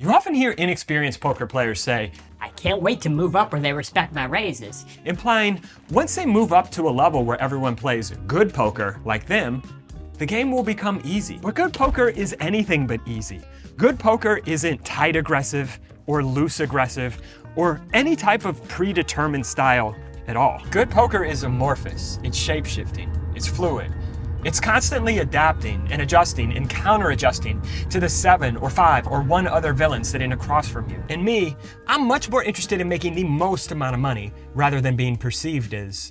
You often hear inexperienced poker players say, I can't wait to move up where they respect my raises. implying once they move up to a level where everyone plays good poker like them, the game will become easy. But good poker is anything but easy. Good poker isn't tight aggressive or loose aggressive or any type of predetermined style at all. Good poker is amorphous, it's shape-shifting, it's fluid. It's constantly adapting and adjusting and counter-adjusting to the 7 or 5 or 1 other villain sitting across from you. And me, I'm much more interested in making the most amount of money rather than being perceived as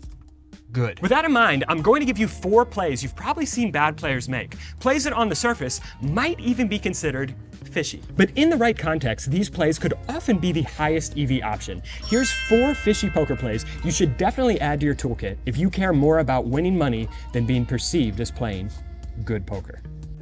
good. With that in mind, I'm going to give you 4 plays you've probably seen bad players make. Plays that on the surface might even be considered fishy. But in the right context, these plays could often be the highest EV option. Here's 4 fishy poker plays you should definitely add to your toolkit if you care more about winning money than being perceived as playing good poker.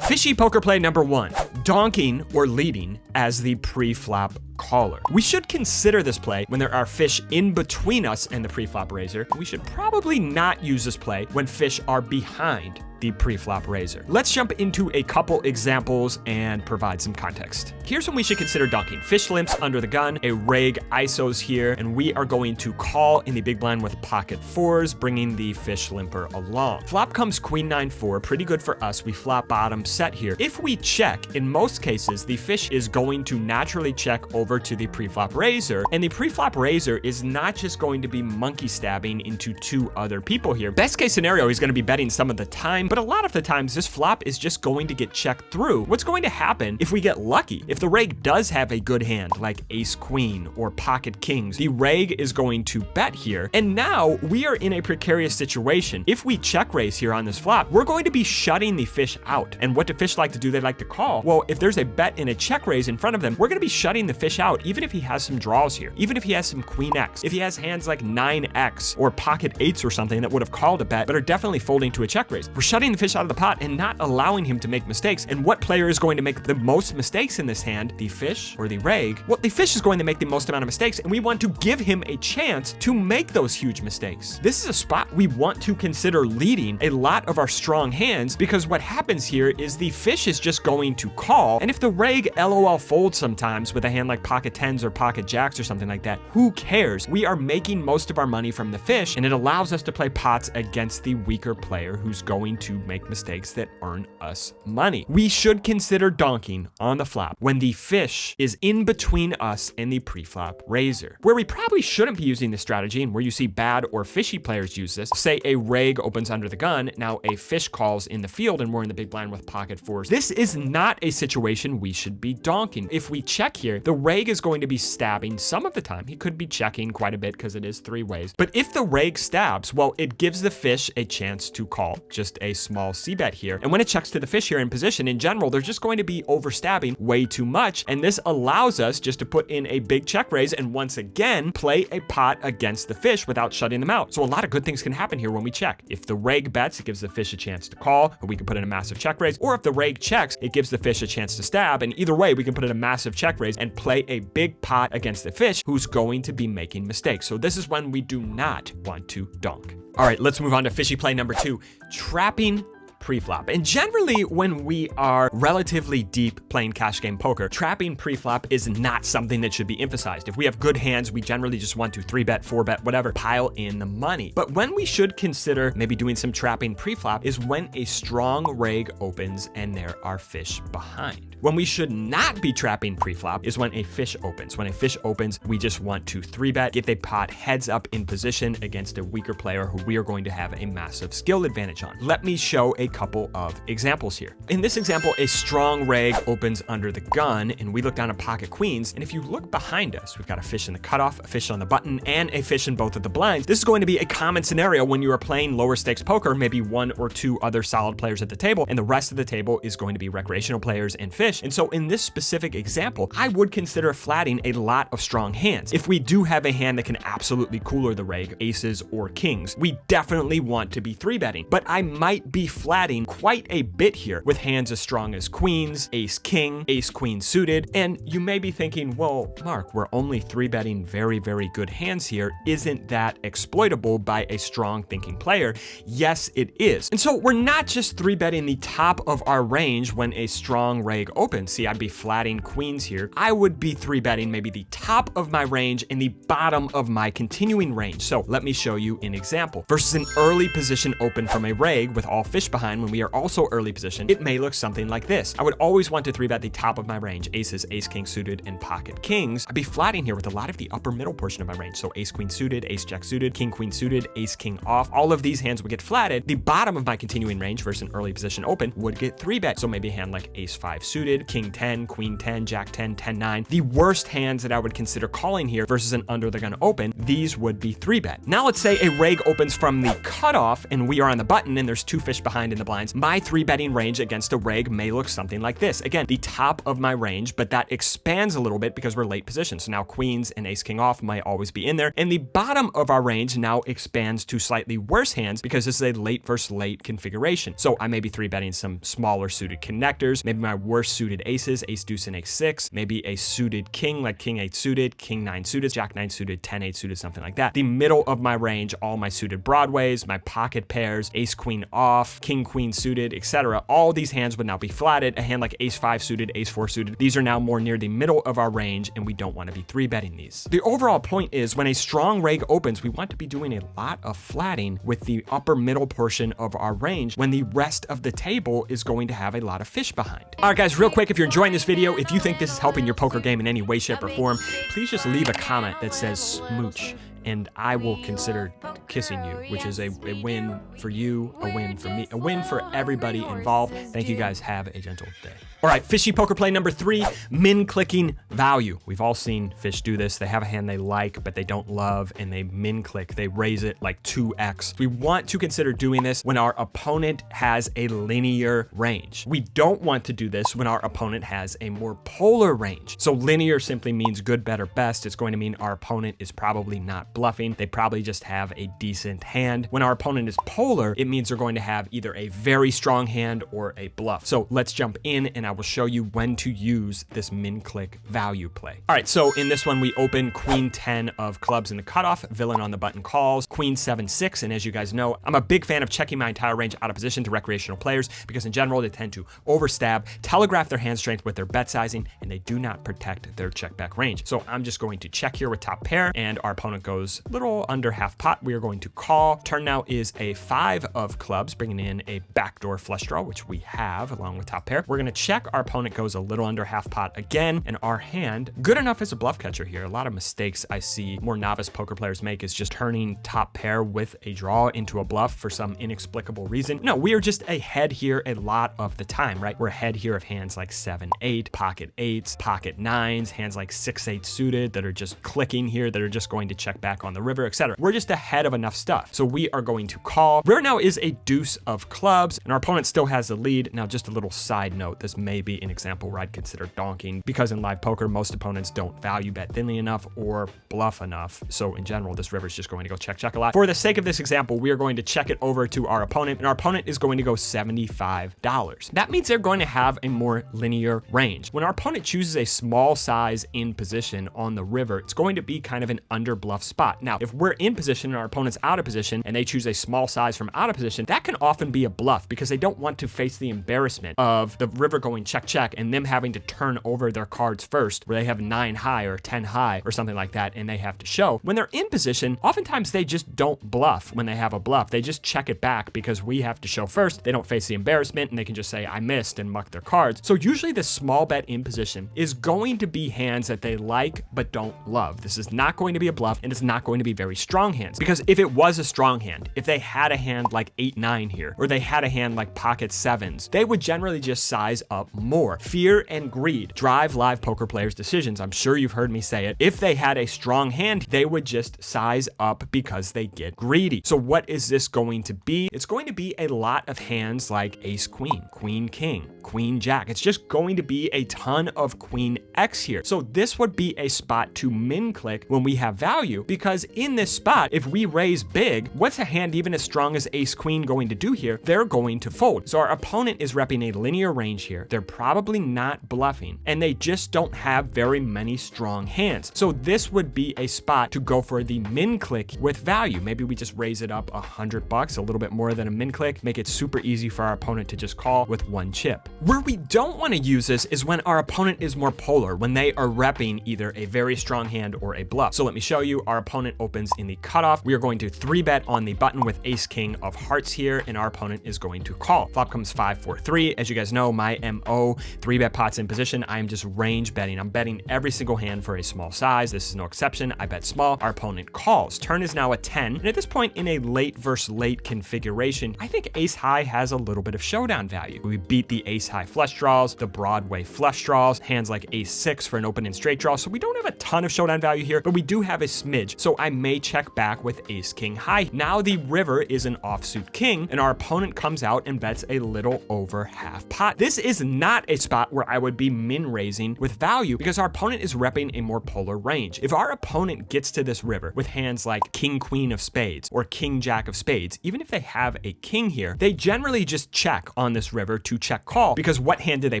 Fishy poker play number 1, donking or leading as the pre-flop caller. We should consider this play when there are fish in between us and the pre-flop raiser. We should probably not use this play when fish are behind the pre-flop raiser. Let's jump into a couple examples and provide some context. Here's when we should consider donking. Fish limps under the gun, a reg ISOs here, and we are going to call in the big blind with pocket 4s, bringing the fish limper along. Flop comes queen 9-4, pretty good for us. We flop bottom set here. If we check, in most cases, the fish is going to naturally check over to the pre-flop raiser, and the pre-flop raiser is not just going to be monkey stabbing into 2 other people here. Best case scenario, he's going to be betting some of the time, but a lot of the times this flop is just going to get checked through. What's going to happen if we get lucky? If the reg does have a good hand like ace queen or pocket kings, the reg is going to bet here. And now we are in a precarious situation. If we check raise here on this flop, we're going to be shutting the fish out. And what do fish like to do? They like to call. Well, if there's a bet and a check raise in front of them, we're going to be shutting the fish out, even if he has some draws here, even if he has some queen X, if he has hands like 9X or pocket 8s or something that would have called a bet, but are definitely folding to a check raise. We're shutting the fish out of the pot and not allowing him to make mistakes. And what player is going to make the most mistakes in this hand, the fish or the reg? Well, the fish is going to make the most amount of mistakes, and we want to give him a chance to make those huge mistakes. This is a spot we want to consider leading a lot of our strong hands, because what happens here is the fish is just going to call, and if the reg LOL folds sometimes with a hand like pocket 10s or pocket jacks or something like that, who cares? We are making most of our money from the fish, and it allows us to play pots against the weaker player who's going to make mistakes that earn us money. We should consider donking on the flop when the fish is in between us and the pre-flop raiser. Where we probably shouldn't be using this strategy, and where you see bad or fishy players use this, say a reg opens under the gun, now a fish calls in the field and we're in the big blind with pocket 4s. This is not a situation we should be donking. If we check here, the reg is going to be stabbing some of the time. He could be checking quite a bit because it is 3 ways. But if the reg stabs, well, it gives the fish a chance to call, just a small c-bet here. And when it checks to the fish here in position, in general, they're just going to be overstabbing way too much. And this allows us just to put in a big check raise and once again, play a pot against the fish without shutting them out. So a lot of good things can happen here when we check. If the reg bets, it gives the fish a chance to call, or we can put in a massive check raise. Or if the reg checks, it gives the fish a chance to stab. And either way, we can put in a massive check raise and play a big pot against the fish who's going to be making mistakes. So this is when we do not want to donk. All right, let's move on to fishy play number 2, trapping pre-flop. And generally, when we are relatively deep playing cash game poker, trapping pre-flop is not something that should be emphasized. If we have good hands, we generally just want to 3-bet, 4-bet, whatever, pile in the money. But when we should consider maybe doing some trapping pre-flop is when a strong reg opens and there are fish behind. When we should not be trapping pre-flop is when a fish opens. When a fish opens, we just want to 3-bet, get the pot heads up in position against a weaker player who we are going to have a massive skill advantage on. Let me show a couple of examples here. In this example, a strong reg opens under the gun and we look down at pocket queens. And if you look behind us, we've got a fish in the cutoff, a fish on the button, and a fish in both of the blinds. This is going to be a common scenario when you are playing lower stakes poker, maybe 1 or 2 other solid players at the table, and the rest of the table is going to be recreational players and fish. And so in this specific example, I would consider flatting a lot of strong hands. If we do have a hand that can absolutely cooler the reg, aces or kings, we definitely want to be 3-betting, but I might be flatting flatting quite a bit here with hands as strong as queens, ace king, ace queen suited. And you may be thinking, well, Mark, we're only 3-betting very, very good hands here. Isn't that exploitable by a strong thinking player? Yes, it is. And so we're not just 3-betting the top of our range when a strong reg opens. See, I'd be flatting queens here. I would be 3-betting maybe the top of my range and the bottom of my continuing range. So let me show you an example. Versus an early position open from a reg with all fish behind when we are also early position, it may look something like this. I would always want to 3-bet the top of my range, aces, ace king suited, and pocket kings. I'd be flatting here with a lot of the upper middle portion of my range. So ace queen suited, ace jack suited, king queen suited, ace king off. All of these hands would get flatted. The bottom of my continuing range versus an early position open would get 3-bet. So maybe a hand like ace 5 suited, king 10, queen 10, jack 10, 10 9. The worst hands that I would consider calling here versus an under the gun open, these would be 3-bet. Now let's say a reg opens from the cutoff and we are on the button and there's 2 fish behind in the blinds. My 3-betting range against a reg may look something like this. Again, the top of my range, but that expands a little bit because we're late position. So now queens and ace king off might always be in there. And the bottom of our range now expands to slightly worse hands because this is a late versus late configuration. So I may be 3-betting some smaller suited connectors, maybe my worst suited aces, ace deuce and ace 6, maybe a suited king like king 8 suited, king 9 suited, jack 9 suited, 10 8 suited, something like that. The middle of my range, all my suited broadways, my pocket pairs, ace queen off, king queen suited, etc. All these hands would now be flatted. A hand like ace 5 suited, ace 4 suited, these are now more near the middle of our range and we don't want to be 3-betting these. The overall point is when a strong reg opens, we want to be doing a lot of flatting with the upper middle portion of our range when the rest of the table is going to have a lot of fish behind. All right, guys, real quick, if you're enjoying this video, if you think this is helping your poker game in any way, shape, or form, please just leave a comment that says smooch, and I will consider kissing you, which is a win for you, a win for me, a win for everybody involved. Thank you guys. Have a gentle day. All right, fishy poker play number 3, min clicking value. We've all seen fish do this. They have a hand they like, but they don't love, and they min click. They raise it like 2x. We want to consider doing this when our opponent has a linear range. We don't want to do this when our opponent has a more polar range. So linear simply means good, better, best. It's going to mean our opponent is probably not bluffing. They probably just have a decent hand. When our opponent is polar, it means they're going to have either a very strong hand or a bluff. So let's jump in and I will show you when to use this min click value play. All right, so in this one, we open queen 10 of clubs in the cutoff, villain on the button calls, queen 7 6. And as you guys know, I'm a big fan of checking my entire range out of position to recreational players because in general, they tend to overstab, telegraph their hand strength with their bet sizing, and they do not protect their check back range. So I'm just going to check here with top pair, and our opponent goes a little under half pot. We are going to call. Turn now is a 5 of clubs, bringing in a backdoor flush draw, which we have along with top pair. We're going to check. Our opponent goes a little under half pot again, and our hand, good enough as a bluff catcher here. A lot of mistakes I see more novice poker players make is just turning top pair with a draw into a bluff for some inexplicable reason. No, we are just ahead here a lot of the time, right? We're ahead here of hands like 7 8, pocket 8s, pocket 9s, hands like 6 8 suited that are just clicking here, that are just going to check back on the river, etc. We're just ahead of enough stuff. So we are going to call. River now is a deuce of clubs, and our opponent still has the lead. Now, just a little side note, this may be an example where I'd consider donking because in live poker, most opponents don't value bet thinly enough or bluff enough. So in general, this river is just going to go check, check a lot. For the sake of this example, we are going to check it over to our opponent, and our opponent is going to go $75. That means they're going to have a more linear range. When our opponent chooses a small size in position on the river, it's going to be kind of an under bluff spot. Now, if we're in position and our opponent's out of position and they choose a small size from out of position, that can often be a bluff because they don't want to face the embarrassment of the river going check, check and them having to turn over their cards first where they have 9 high or 10 high or something like that and they have to show. When they're in position, oftentimes they just don't bluff when they have a bluff. They just check it back because we have to show first. They don't face the embarrassment and they can just say, I missed and muck their cards. So usually the small bet in position is going to be hands that they like but don't love. This is not going to be a bluff and it's not going to be very strong hands because if it was a strong hand, if they had a hand like 8 9 here or they had a hand like pocket 7s, they would generally just size up up more. Fear and greed drive live poker players' decisions. I'm sure you've heard me say it. If they had a strong hand, they would just size up because they get greedy. So what is this going to be? It's going to be a lot of hands like ace queen, queen king, queen jack. It's just going to be a ton of queen X here. So this would be a spot to min click when we have value, because in this spot, if we raise big, what's a hand even as strong as ace queen going to do here? They're going to fold. So our opponent is repping a linear range here. They're probably not bluffing, and they just don't have very many strong hands. So this would be a spot to go for the min click with value. Maybe we just raise it up $100, a little bit more than a min click, make it super easy for our opponent to just call with one chip. Where we don't want to use this is when our opponent is more polar, when they are repping either a very strong hand or a bluff. So let me show you. Our opponent opens in the cutoff. We are going to 3-bet on the button with ace king of hearts here, and our opponent is going to call. Flop comes 5-4-3. As you guys know, my MO, 3-bet pots in position. I'm just range betting. I'm betting every single hand for a small size. This is no exception. I bet small. Our opponent calls. Turn is now a 10. And at this point in a late versus late configuration, I think ace high has a little bit of showdown value. We beat the ace high flush draws, the Broadway flush draws, hands like ace 6 for an open and straight draw. So we don't have a ton of showdown value here, but we do have a smidge. So I may check back with ace king high. Now the river is an offsuit king, and our opponent comes out and bets a little over half pot. This is not a spot where I would be min raising with value, because our opponent is repping a more polar range. If our opponent gets to this river with hands like king queen of spades or king jack of spades, even if they have a king here, they generally just check on this river to check call, because what hand did they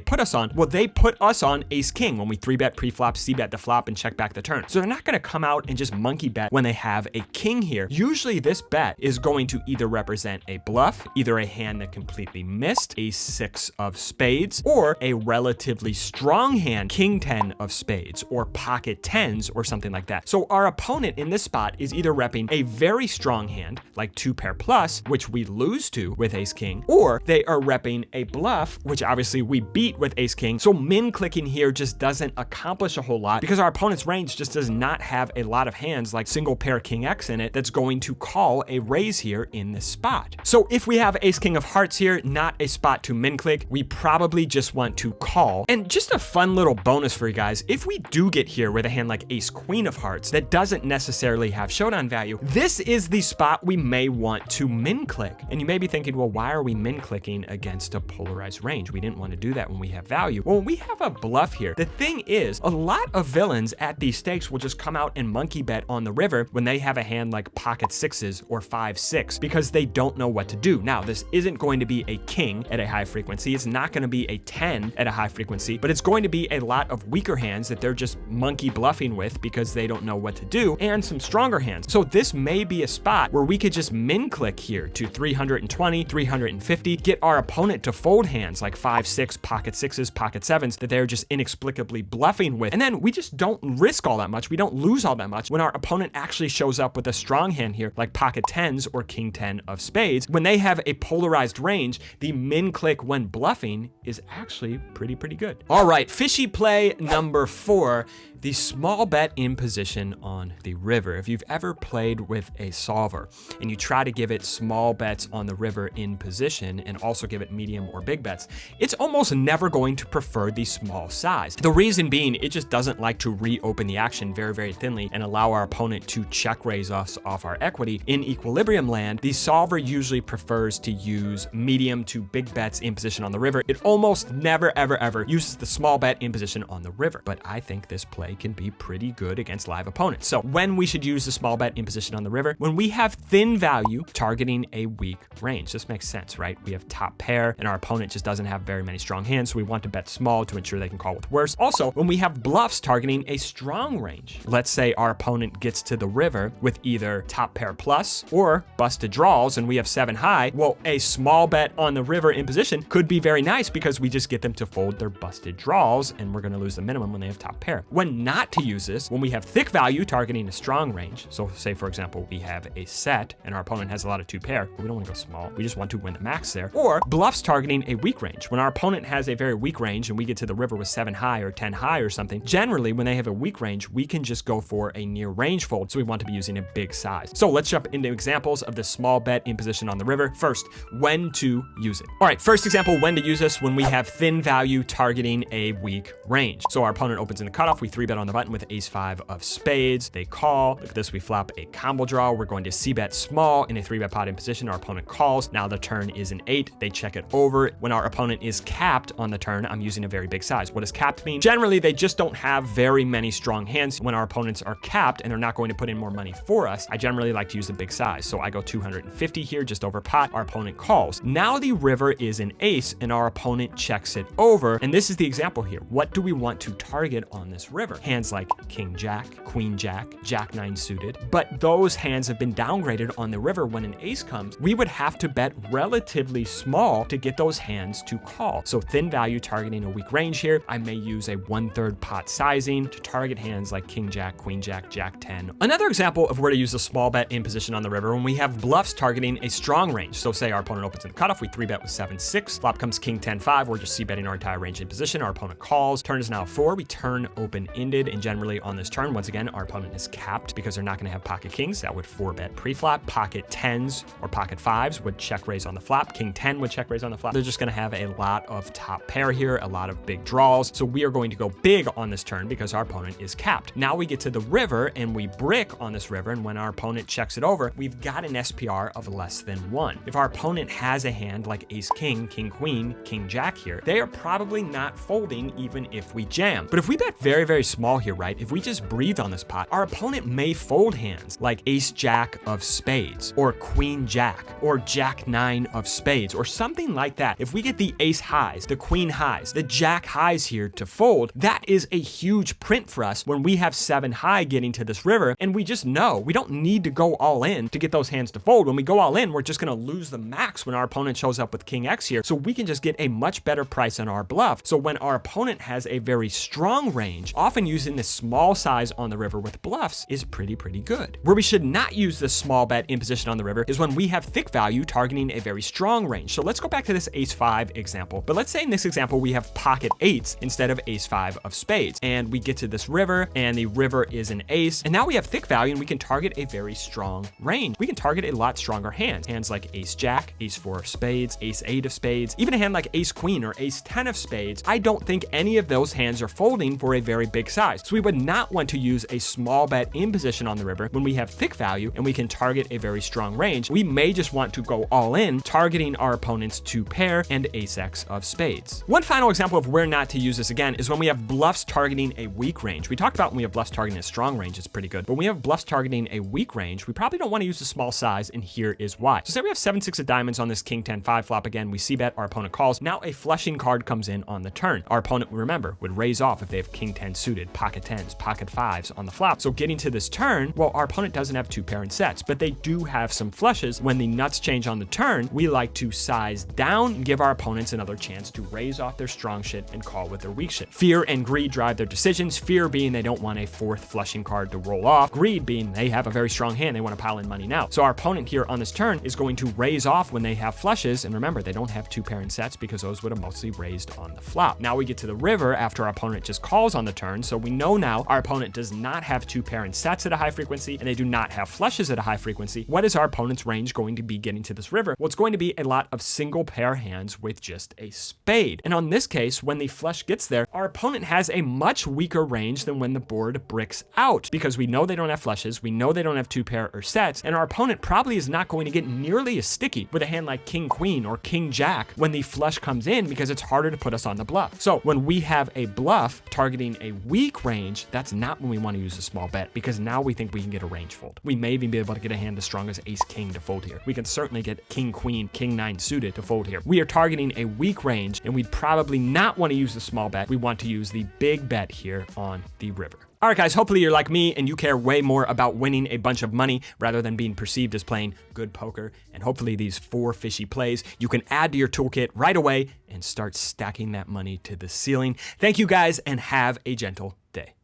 put us on? Well, they put us on ace king when we 3-bet pre-flop, c-bet the flop, and check back the turn. So they're not going to come out and just monkey bet when they have a king here. Usually this bet is going to either represent a bluff, either a hand that completely missed, ace 6 of spades, or a relatively strong hand, king 10 of spades, or pocket tens, or something like that. So our opponent in this spot is either repping a very strong hand, like 2-pair plus, which we lose to with ace king, or they are repping a bluff, which obviously we beat with ace king. So min clicking here just doesn't accomplish a whole lot, because our opponent's range just does not have a lot of hands like single pair king X in it that's going to call a raise here in this spot. So if we have ace king of hearts here, not a spot to min click, we probably just want to call. And just a fun little bonus for you guys, if we do get here with a hand like ace queen of hearts that doesn't necessarily have showdown value, this is the spot we may want to min click. And you may be thinking, well, why are we min clicking against a polarized range? We didn't want to do that when we have value. Well, when we have a bluff here, the thing is, a lot of villains at these stakes will just come out and monkey bet on the river when they have a hand like pocket sixes or 5-6, because they don't know what to do. Now, this isn't going to be a king at a high frequency. It's not going to be a 10 at a high frequency, but it's going to be a lot of weaker hands that they're just monkey bluffing with because they don't know what to do, and some stronger hands. So this may be a spot where we could just min click here to 320, 350, get our opponent to fold hands like 5-6, pocket sixes, pocket sevens that they're just inexplicably bluffing with. And then we just don't risk all that much. We don't lose all that much when our opponent actually shows up with a strong hand here like pocket tens or king 10 of spades. When they have a polarized range, the min click when bluffing is actually pretty good. All right, fishy play number 4. The small bet in position on the river. If you've ever played with a solver and you try to give it small bets on the river in position and also give it medium or big bets, it's almost never going to prefer the small size. The reason being, it just doesn't like to reopen the action very thinly and allow our opponent to check raise us off our equity. In equilibrium land, the solver usually prefers to use medium to big bets in position on the river. It almost never ever uses the small bet in position on the river. But I think this play can be pretty good against live opponents. So when we should use the small bet in position on the river, when we have thin value targeting a weak range. This makes sense, right? We have top pair and our opponent just doesn't have very many strong hands, so we want to bet small to ensure they can call with worse. Also, when we have bluffs targeting a strong range, let's say our opponent gets to the river with either top pair plus or busted draws and we have 7 high, well, a small bet on the river in position could be very nice because we just get them to fold their busted draws and we're going to lose the minimum when they have top pair. When not to use this when we have thick value targeting a strong range. So say, for example, we have a set and our opponent has a lot of 2 pair, but we don't want to go small. We just want to win the max there. Or bluffs targeting a weak range. When our opponent has a very weak range and we get to the river with 7 high or 10 high or something, generally when they have a weak range, we can just go for a near range fold. So we want to be using a big size. So let's jump into examples of the small bet in position on the river. First, when to use it. All right, first example, when to use this, when we have thin value targeting a weak range. So our opponent opens in the cutoff, we 3-bet on the button with ace-5 of spades. They call. Look at this, we flop a combo draw. We're going to c-bet small in a 3-bet pot in position. Our opponent calls. Now the turn is an 8. They check it over. When our opponent is capped on the turn, I'm using a very big size. What does capped mean? Generally, they just don't have very many strong hands. When our opponents are capped and they're not going to put in more money for us, I generally like to use a big size. So I go 250 here, just over pot. Our opponent calls. Now the river is an ace and our opponent checks it over. And this is the example here. What do we want to target on this river? Hands like king jack, queen jack, jack 9 suited. But those hands have been downgraded on the river. When an ace comes, we would have to bet relatively small to get those hands to call. So thin value targeting a weak range here. I may use a 1/3 pot sizing to target hands like king jack, queen jack, jack 10. Another example of where to use a small bet in position on the river when we have bluffs targeting a strong range. So say our opponent opens in the cutoff, we 3-bet with 7-6. Flop comes king 10-5. We're just c-betting our entire range in position. Our opponent calls. Turn is now 4. We turn open-ended, and generally on this turn, once again, our opponent is capped because they're not going to have pocket kings. That would 4-bet pre-flop. Pocket 10s or pocket 5s would check raise on the flop. King 10 would check raise on the flop. They're just going to have a lot of top pair here, a lot of big draws. So we are going to go big on this turn because our opponent is capped. Now we get to the river and we brick on this river, and when our opponent checks it over, we've got an SPR of less than 1. If our opponent has a hand like ace king, king queen, king jack here, they are probably not folding even if we jam. But if we bet very, very small here, right? If we just breathe on this pot, our opponent may fold hands like ace jack of spades or queen jack or jack 9 of spades or something like that. If we get the ace highs, the queen highs, the jack highs here to fold, that is a huge print for us when we have 7 high getting to this river, and we just know we don't need to go all in to get those hands to fold. When we go all in, we're just going to lose the max when our opponent shows up with king X here. So we can just get a much better price on our bluff. So when our opponent has a very strong range, often using this small size on the river with bluffs is pretty good. Where we should not use this small bet in position on the river is when we have thick value targeting a very strong range. So let's go back to this ace-5 example. But let's say in this example, we have pocket 8s instead of ace-5 of spades. And we get to this river and the river is an ace. And now we have thick value and we can target a very strong range. We can target a lot stronger hands. Hands like ace-jack, ace-4 of spades, ace-8 of spades, even a hand like ace-queen or ace-10 of spades. I don't think any of those hands are folding for a very big size. So we would not want to use a small bet in position on the river when we have thick value and we can target a very strong range. We may just want to go all in, targeting our opponent's 2 pair and ace-x of spades. One final example of where not to use this again is when we have bluffs targeting a weak range. We talked about when we have bluffs targeting a strong range, it's pretty good. But when we have bluffs targeting a weak range, we probably don't want to use a small size, and here is why. So say we have 7-6 of diamonds on this king 10-5 flop again. We c-bet, our opponent calls. Now a flushing card comes in on the turn. Our opponent, remember, would raise off if they have king 10 suited, pocket 10s, pocket 5s on the flop. So getting to this turn, well, our opponent doesn't have 2 pair and sets, but they do have some flushes. When the nuts change on the turn, we like to size down and give our opponents another chance to raise off their strong shit and call with their weak shit. Fear and greed drive their decisions. Fear being they don't want a 4th flushing card to roll off. Greed being they have a very strong hand, they want to pile in money now. So our opponent here on this turn is going to raise off when they have flushes, and remember, they don't have 2 pair and sets because those would have mostly raised on the flop. Now we get to the river after our opponent just calls on the turn, so we know now our opponent does not have 2 pair and sets at a high frequency, and they do not have flushes at a high frequency. What is our opponent's range going to be getting to this river? Well, it's going to be a lot of single pair hands with just a spade. And on this case, when the flush gets there, our opponent has a much weaker range than when the board bricks out, because we know they don't have flushes, we know they don't have 2 pair or sets, and our opponent probably is not going to get nearly as sticky with a hand like king queen or king jack when the flush comes in, because it's harder to put us on the bluff. So when we have a bluff targeting a weak range, that's not when we want to use a small bet, because now we think we can get a range fold. We may even be able to get a hand as strong as ace king to fold here. We can certainly get king queen, king 9 suited to fold here. We are targeting a weak range, and we'd probably not want to use the small bet. We want to use the big bet here on the river. All right, guys, hopefully you're like me and you care way more about winning a bunch of money rather than being perceived as playing good poker. And hopefully these 4 fishy plays you can add to your toolkit right away and start stacking that money to the ceiling. Thank you, guys, and have a gentle day.